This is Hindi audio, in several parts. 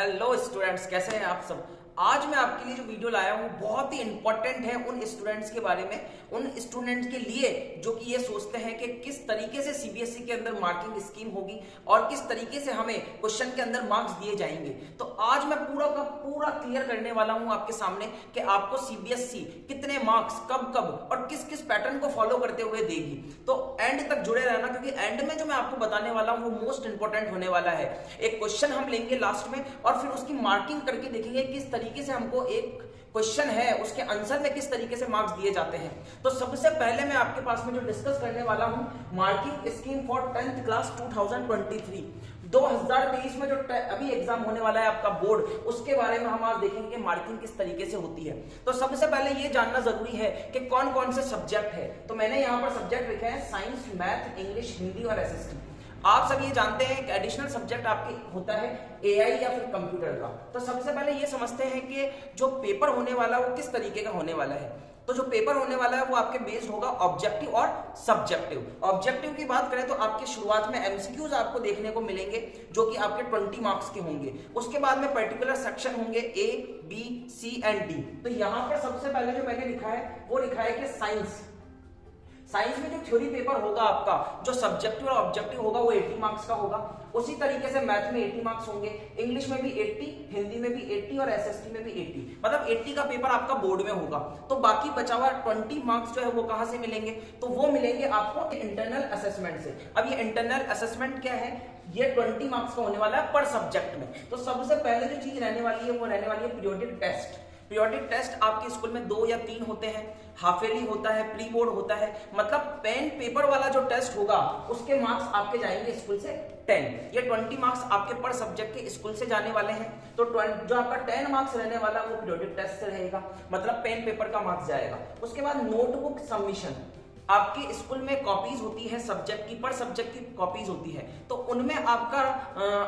हेलो स्टूडेंट्स, कैसे हैं आप सब। आज मैं आपके लिए जो वीडियो लाया हूँ बहुत ही इंपॉर्टेंट है उन स्टूडेंट्स के बारे में, उन स्टूडेंट्स के लिए जो कि ये सोचते हैं कि किस तरीके से सीबीएसई के अंदर मार्किंग स्कीम होगी और किस तरीके से हमें क्वेश्चन के अंदर मार्क्स दिए जाएंगे। तो आज मैं पूरा का पूरा क्लियर करने वाला हूँ आपके सामने कि आपको सीबीएसई कितने मार्क्स कब कब और किस किस पैटर्न को फॉलो करते हुए देगी। तो एंड तक जुड़े रहना, क्योंकि एंड में जो मैं आपको बताने वाला हूँ वो मोस्ट इंपॉर्टेंट होने वाला है। एक क्वेश्चन हम लेंगे लास्ट में और फिर उसकी मार्किंग करके देखेंगे किस तरीके से हमको एक क्वेश्चन है उसके आंसर में किस तरीके से मार्क्स दिए जाते हैं। तो सबसे पहले मैं आपके पास में जो डिस्कस करने वाला हूं marking scheme for 10th class 2023 2023 में जो अभी एग्जाम होने वाला है आपका बोर्ड, उसके बारे में हम आज देखेंगे मार्किंग किस तरीके से होती है। तो सबसे पहले ये जानना जरूरी है कि कौन कौन से सब्जेक्ट है। तो मैंने यहाँ पर सब्जेक्ट लिखे हैं साइंस, मैथ, इंग्लिश, हिंदी और एसएसटी। आप सब ये जानते हैं कि एडिशनल सब्जेक्ट आपके होता है एआई या फिर कंप्यूटर का। तो सबसे पहले ये समझते हैं कि जो पेपर होने वाला है वो किस तरीके का होने वाला है। तो जो पेपर होने वाला है वो आपके बेस्ड होगा ऑब्जेक्टिव और सब्जेक्टिव। ऑब्जेक्टिव की बात करें तो आपके शुरुआत में एमसीक्यूज आपको देखने को मिलेंगे जो कि आपके 20 मार्क्स के होंगे। उसके बाद में पर्टिकुलर सेक्शन होंगे ए, बी, सी एंड डी। तो यहाँ पर सबसे पहले जो मैंने लिखा है वो लिखा है कि साइंस में जो थ्योरी पेपर होगा आपका, जो सब्जेक्टिव और ऑब्जेक्टिव होगा वो 80 मार्क्स का होगा। उसी तरीके से मैथ में 80 मार्क्स होंगे, इंग्लिश में भी 80, हिंदी में भी 80 और एसएसटी में भी 80। मतलब 80 का पेपर आपका बोर्ड में होगा। तो बाकी बचा हुआ 20 मार्क्स जो है वो कहां से मिलेंगे? तो वो मिलेंगे आपको इंटरनल असेसमेंट से। अब ये इंटरनल असेसमेंट क्या है? ये 20 मार्क्स का होने वाला है पर सब्जेक्ट में। तो सबसे पहले जो चीज रहने वाली है वो रहने वाली है पीरियोडिक टेस्ट। पीरियोडिक टेस्ट आपके स्कूल में 2 या 3 होते हैं। हाफ ईयरली होता है, प्री बोर्ड होता है। मतलब पेन पेपर वाला जो टेस्ट होगा उसके मार्क्स आपके जाएंगे स्कूल से 10। ये 20 मार्क्स आपके पर सब्जेक्ट के स्कूल से जाने वाले हैं। तो जो आपका 10 मार्क्स रहने वाला वो पीरियोडिक टेस्ट से रहेगा, मतलब पेन पेपर का मार्क्स जाएगा। उसके बाद नोटबुक सबमिशन। आपके स्कूल में कॉपीज होती है सब्जेक्ट की, पर सब्जेक्ट की कॉपीज होती है। तो उनमें आपका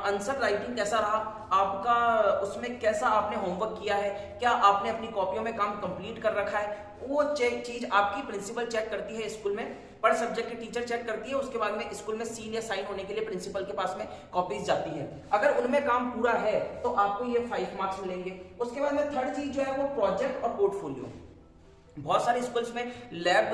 आंसर राइटिंग कैसा रहा, आपका उसमें कैसा आपने होमवर्क किया है, क्या आपने अपनी कॉपियों में काम कंप्लीट कर रखा है, वो चीज आपकी प्रिंसिपल चेक करती है स्कूल में। पर सब्जेक्ट की टीचर चेक करती है। उसके बाद में स्कूल में सील या साइन होने के लिए प्रिंसिपल के पास में कॉपीज जाती है। अगर उनमें काम पूरा है तो आपको ये 5 मार्क्स मिलेंगे। उसके बाद में थर्ड चीज जो है वो प्रोजेक्ट और पोर्टफोलियो। बहुत सारे स्कूल्स में लैब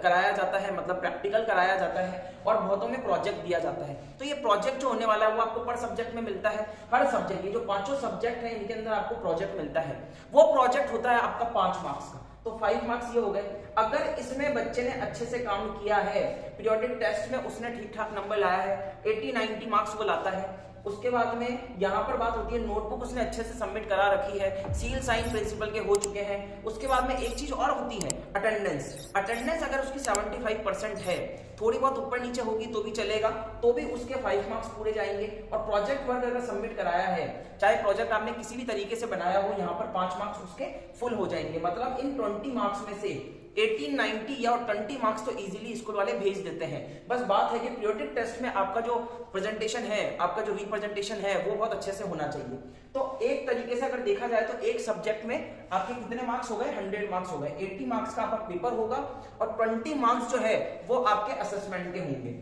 कराया जाता है, मतलब प्रैक्टिकल कराया जाता है, और बहुतों में प्रोजेक्ट दिया जाता है। तो ये प्रोजेक्ट जो होने वाला है वो आपको पर सब्जेक्ट में मिलता है। हर सब्जेक्ट, ये जो 5 सब्जेक्ट है इनके अंदर आपको प्रोजेक्ट मिलता है। वो प्रोजेक्ट होता है आपका 5 मार्क्स का। तो 5 मार्क्स ये हो गए। अगर इसमें बच्चे ने अच्छे से काम किया है, पीरियोडिक टेस्ट में उसने ठीक ठाक नंबर लाया है, 80-90 मार्क्स वो लाता है। उसके बाद में यहाँ पर बात होती है नोटबुक उसने अच्छे से सबमिट करा रखी है, सील साइन प्रिंसिपल के हो चुके हैं। उसके बाद में एक चीज और होती है अटेंडेंस। अटेंडेंस अगर उसकी 75% है, थोड़ी बहुत ऊपर नीचे होगी तो भी चलेगा, तो भी उसके 5 मार्क्स पूरे जाएंगे। और प्रोजेक्ट वर्क अगर सबमिट कराया है, चाहे प्रोजेक्ट आपने किसी भी तरीके से बनाया हो, यहाँ पर 5 मार्क्स उसके फुल हो जाएंगे। मतलब इन 20 मार्क्स में से 18, 90 या 20 मार्क्स तो इजीली स्कूल वाले भेज देते हैं। बस बात है कि पीरियोडिक टेस्ट में आपका जो प्रेजेंटेशन है, आपका जो रिप्रेजेंटेशन है वो बहुत अच्छे से होना चाहिए। तो एक तरीके से अगर देखा जाए तो एक सब्जेक्ट में आपके कितने मार्क्स हो गए? 100 मार्क्स हो गए। 80 मार्क्स का आपका पेपर होगा और 20 मार्क्स जो है वो आपके असेसमेंट के होंगे।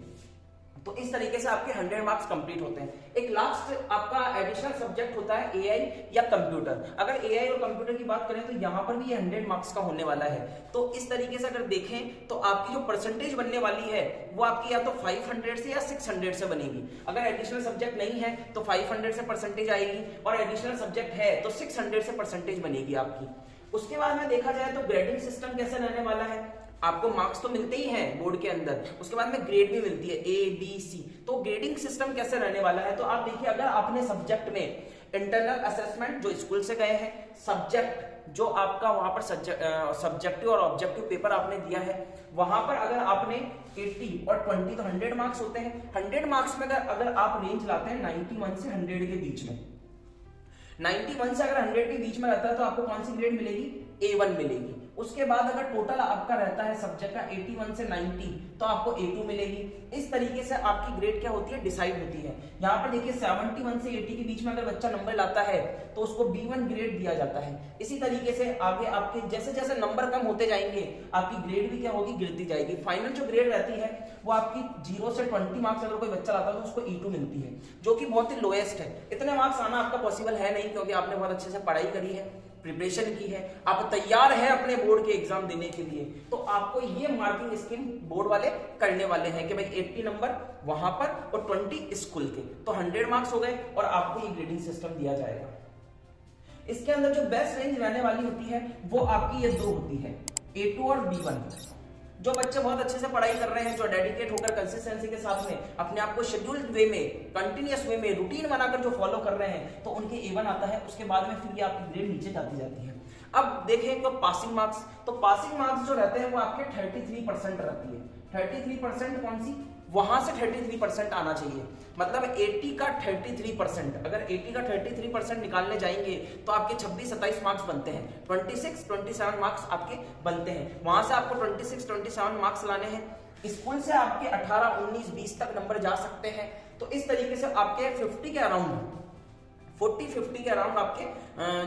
तो इस तरीके से आपके 100 मार्क्स कंप्लीट होते हैं। एक लास्ट आपका एडिशनल सब्जेक्ट होता है एआई या कंप्यूटर। अगर एआई और कंप्यूटर की बात करें तो यहाँ पर भी ये 100 मार्क्स का होने वाला है। तो इस तरीके से अगर देखें तो आपकी जो परसेंटेज बनने वाली है वो आपकी या तो 500 से या 600 से बनेगी। अगर एडिशनल सब्जेक्ट नहीं है तो 500 से परसेंटेज आएगी, और एडिशनल सब्जेक्ट है तो 600 से परसेंटेज बनेगी आपकी। उसके बाद में देखा जाए तो ग्रेडिंग सिस्टम कैसे रहने वाला है। आपको मार्क्स तो मिलते ही हैं बोर्ड के अंदर, उसके बाद में ग्रेड भी मिलती है ए, बी, सी। तो ग्रेडिंग सिस्टम कैसे रहने वाला है? तो आप देखिए, अगर आपने सब्जेक्ट में इंटरनल असेसमेंट जो स्कूल से गए हैं, सब्जेक्ट जो आपका वहां पर सब्जेक्टिव और ऑब्जेक्टिव पेपर आपने दिया है, वहां पर अगर आपने 80 और 20 तो 100 मार्क्स होते हैं। 100 मार्क्स में अगर आप रेंज लाते हैं 91 से 100 के बीच में, 91 से अगर 100 के बीच में रहता है तो आपको कौन सी ग्रेड मिलेगी? A1 मिलेगी। उसके बाद अगर टोटल आपका रहता है सब्जेक्ट का 81 से 90 तो आपको A2 मिलेगी। इस तरीके से आपकी ग्रेड क्या होती है, डिसाइड होती है। यहाँ पर देखिए 71 से 80 के बीच में अगर बच्चा नंबर लाता है तो उसको B1 ग्रेड दिया जाता है। इसी तरीके से आगे आपके जैसे जैसे नंबर कम होते जाएंगे आपकी ग्रेड भी क्या होगी, गिरती जाएगी। फाइनल जो ग्रेड रहती है वो आपकी 0 से 20 मार्क्स अगर कोई बच्चा लाता है तो उसको E2 मिलती है, जो कि बहुत ही लोएस्ट है। इतने मार्क्स आना आपका पॉसिबल है नहीं, क्योंकि आपने बहुत अच्छे से पढ़ाई करी है, प्रिपरेशन की है, आप तैयार हैं अपने बोर्ड के एग्जाम देने के लिए। तो आपको ये मार्किंग स्कीम बोर्ड वाले करने वाले हैं कि भाई 80 नंबर वहां पर और 20 स्कूल के, तो 100 मार्क्स हो गए और आपको ये ग्रेडिंग सिस्टम दिया जाएगा। इसके अंदर जो बेस्ट रेंज रहने वाली होती है वो आपकी ये दो होती है, A2 और B1। जो बच्चे बहुत अच्छे से पढ़ाई कर रहे हैं, जो डेडिकेट होकर कंसिस्टेंसी के साथ में अपने आप को शेड्यूल्ड वे में, कंटिन्यूअस वे में, रूटीन बनाकर जो फॉलो कर रहे हैं, तो उनके A1 आता है। उसके बाद में फिर ये आपकी ग्रेड नीचे जाती जाती है। अब देखें तो पासिंग मार्क्स, तो पासिंग मार्क्स जो रहते हैं वो आपके 33% रहती है। 33% कौन सी, वहां से 33% आना चाहिए, मतलब 80 का 33%। अगर 80 का 33% निकालने जाएंगे तो आपके 26-27 मार्क्स बनते हैं, 26-27 मार्क्स आपके बनते हैं। वहां से आपको 26-27 मार्क्स लाने हैं। स्कूल से आपके 18, 19, 20 तक नंबर जा सकते हैं। तो इस तरीके से आपके 50 के अराउंड, 40-50 के अराउंड आपके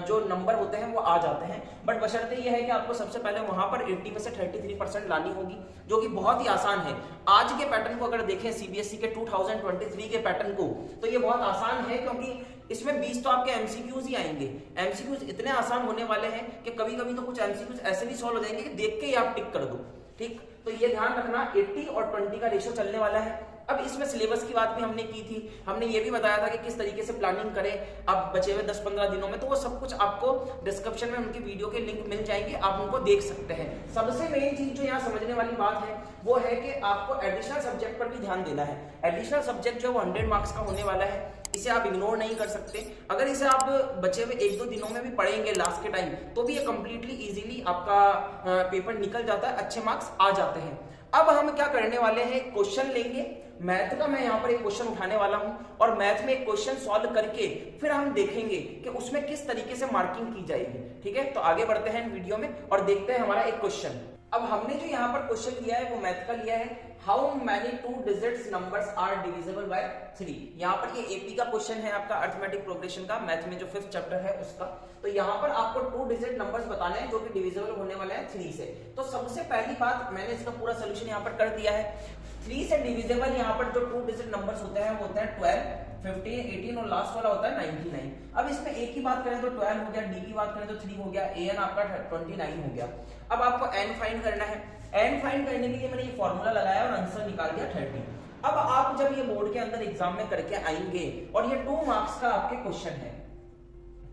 जो नंबर होते हैं वो आ जाते हैं। बट बशर्ते ये है कि आपको सबसे पहले वहां पर 80 में से 33% लानी होगी, जो कि बहुत ही आसान है। आज के पैटर्न को अगर देखें, सीबीएसई के 2023 के पैटर्न को, तो ये बहुत आसान है, क्योंकि इसमें 20 तो आपके एमसीक्यूज ही आएंगे। एमसीक्यूज इतने आसान होने वाले हैं कि कभी कभी तो कुछ एमसीक्यूज ऐसे भी सॉल्व हो जाएंगे कि देख के ही आप टिक कर दो। ठीक, तो ये ध्यान रखना 80 और 20 का रेशियो चलने वाला है। अब इसमें सिलेबस की बात भी हमने की थी, हमने ये भी बताया था कि किस तरीके से प्लानिंग करें अब बचे हुए 10-15 दिनों में। तो वो सब कुछ आपको डिस्क्रिप्शन में उनकी वीडियो के लिंक मिल जाएंगे, आप उनको देख सकते हैं। सबसे मेन चीज जो यहाँ समझने वाली बात है वो है कि आपको एडिशनल सब्जेक्ट पर भी ध्यान देना है। एडिशनल सब्जेक्ट जो है वो 100 मार्क्स का होने वाला है, इसे आप इग्नोर नहीं कर सकते। अगर इसे आप बचे हुए 1-2 दिनों में भी पढ़ेंगे लास्ट के टाइम, तो भी ये कंप्लीटली इजीली आपका पेपर निकल जाता है, अच्छे मार्क्स आ जाते हैं। अब हम क्या करने वाले हैं, क्वेश्चन लेंगे मैथ का। मैं यहाँ पर एक क्वेश्चन उठाने वाला हूं और मैथ में एक क्वेश्चन सॉल्व करके फिर हम देखेंगे कि उसमें किस तरीके से मार्किंग की जाएगी। ठीक है, तो आगे बढ़ते हैं वीडियो में और देखते हैं हमारा एक क्वेश्चन। अब हमने जो यहाँ पर क्वेश्चन लिया है वो मैथ का लिया है, how many 2 digits numbers are divisible by 3। यहाँ पर ये एपी का क्वेश्चन है आपका, अरिथमेटिक प्रोग्रेशन का, मैथ में जो 5th चैप्टर है उसका। तो यहाँ पर आपको 2 डिजिट नंबर्स बताने हैं जो कि डिविजिबल होने वाले हैं 3 से। तो सबसे पहली बात, मैंने इसका पूरा सोल्यूशन यहाँ पर कर दिया है। 3 से डिविजिबल यहाँ पर जो 2 डिजिट नंबर्स होते हैं वो होते हैं 12, 15, 18 और लास्ट वाला होता है 99। अब इसमें ए की बात करें तो 12 हो गया, डी की बात करें तो 3 हो गया, एन आपका 29 हो गया। अब आपको एन फाइंड करना है। एन फाइंड करने के लिए मैंने ये फॉर्मूला लगाया और आंसर निकाल दिया 30। अब आप जब ये बोर्ड के अंदर एग्जाम में करके आएंगे और ये 2 मार्क्स का आपके क्वेश्चन है,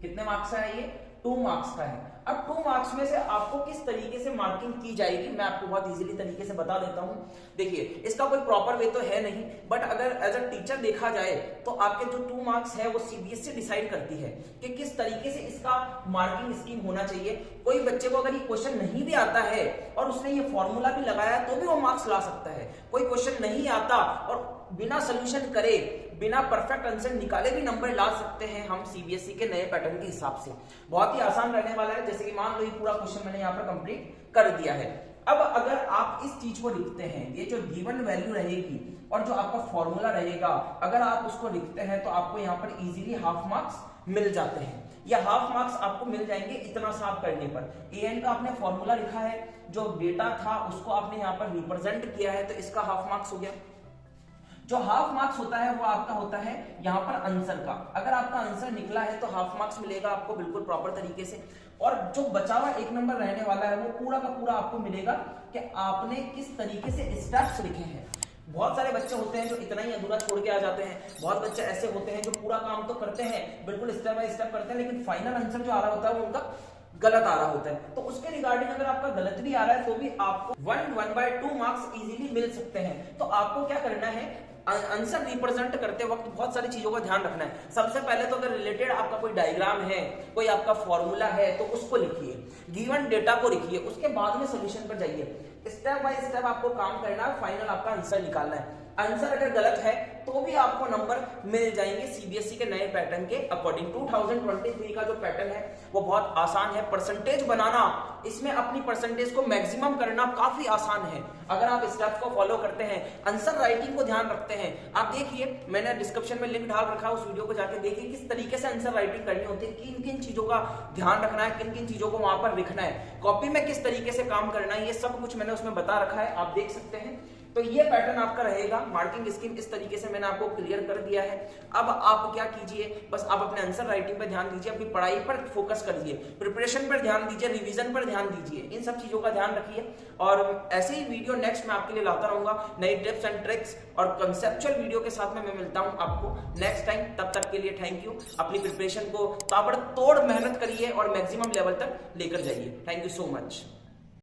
कितने मार्क्स का है ये, 2 मार्क्स का है। अब 2 मार्क्स में से आपको किस तरीके से मार्किंग की जाएगी मैं आपको बहुत इजीली तरीके से बता देता हूं। देखिए, इसका कोई प्रॉपर वे तो है नहीं, बट अगर एज अ टीचर देखा जाए तो आपके जो 2 मार्क्स है वो सीबीएसई डिसाइड करती है कि किस तरीके से इसका मार्किंग स्कीम होना चाहिए। कोई बच्चे को अगर ये क्वेश्चन नहीं भी आता है और उसने ये फॉर्मूला भी लगाया तो भी वो मार्क्स ला सकता है। कोई क्वेश्चन नहीं आता और बिना सोल्यूशन करे, बिना परफेक्ट आंसर निकाले भी नंबर ला सकते हैं हम सीबीएसई के नए पैटर्न के हिसाब से। बहुत ही आसान रहने वाला है। जैसे कि मान लो ये पूरा क्वेश्चन मैंने यहाँ पर कंप्लीट कर दिया है। अब अगर आप इस चीज को लिखते हैं, ये जो गिवन वैल्यू रहेगी और जो आपका फॉर्मूला रहेगा, अगर आप उसको लिखते हैं तो आपको यहाँ पर इजीली हाफ मार्क्स मिल जाते हैं। या हाफ मार्क्स आपको मिल जाएंगे इतना साफ करने पर। एन का आपने फॉर्मूला लिखा है, जो डेटा था उसको आपने यहाँ पर रिप्रेजेंट किया है, तो इसका हाफ मार्क्स हो गया। जो हाफ मार्क्स होता है वो आपका होता है यहाँ पर आंसर का। अगर आपका आंसर निकला है तो हाफ मार्क्स मिलेगा आपको बिल्कुल प्रॉपर तरीके से। और जो बचा हुआ 1 नंबर रहने वाला है वो पूरा का पूरा आपको मिलेगा कि आपने किस तरीके से स्टेप्स लिखे हैं। बहुत सारे बच्चे होते हैं जो इतना ही अधूरा छोड़ के आ जाते हैं, बहुत बच्चे ऐसे होते हैं जो पूरा काम तो करते हैं, बिल्कुल स्टेप बाय स्टेप करते हैं, लेकिन फाइनल आंसर जो आ रहा होता है वो उनका गलत आ रहा होता है। तो उसके रिगार्डिंग अगर आपका गलत भी आ रहा है तो भी आपको 1/2 मार्क्स इजीली मिल सकते हैं। तो आपको क्या करना है, आंसर रिप्रेजेंट करते वक्त बहुत सारी चीजों का ध्यान रखना है। सबसे पहले तो अगर रिलेटेड आपका कोई डायग्राम है, कोई आपका फॉर्मूला है तो उसको लिखिए, गिवन डेटा को लिखिए, उसके बाद में सोल्यूशन पर जाइए। स्टेप बाय स्टेप आपको काम करना है, फाइनल आपका आंसर निकालना है। आंसर अगर गलत है तो भी आपको नंबर मिल जाएंगे सीबीएसई के नए पैटर्न के अकॉर्डिंग। 2023 का जो पैटर्न है वो बहुत आसान है। परसेंटेज बनाना, इसमें अपनी परसेंटेज को मैक्सिमम करना काफी आसान है अगर आप स्टेप्स को फॉलो करते हैं, आंसर राइटिंग को ध्यान रखते हैं। आप देखिए, मैंने डिस्क्रिप्शन में लिंक डाल रखा है, उस वीडियो को जाके देखिए किस तरीके से आंसर राइटिंग करनी होती है, किन किन चीजों का ध्यान रखना है, किन किन चीजों को वहां पर लिखना है, कॉपी में किस तरीके से काम करना है, ये सब कुछ मैंने उसमें बता रखा है, आप देख सकते हैं। तो ये पैटर्न आपका रहेगा। मार्किंग स्कीम इस तरीके से मैंने आपको क्लियर कर दिया है। अब आप क्या कीजिए, बस आप अपने आंसर राइटिंग पर ध्यान दीजिए, अपनी पढ़ाई पर फोकस करिए, प्रिपरेशन पर ध्यान दीजिए, रिवीजन पर ध्यान दीजिए, इन सब चीजों का ध्यान रखिए। और ऐसे ही वीडियो नेक्स्ट मैं आपके लिए लाता रहूंगा, नई टिप्स एंड ट्रिक्स और कंसेप्चुअल वीडियो के साथ में मैं मिलता हूं आपको नेक्स्ट टाइम। तब तक के लिए थैंक यू। अपनी प्रिपरेशन को ताबड़तोड़ मेहनत करिए और मैक्सिमम लेवल तक लेकर जाइए। Thank you so much.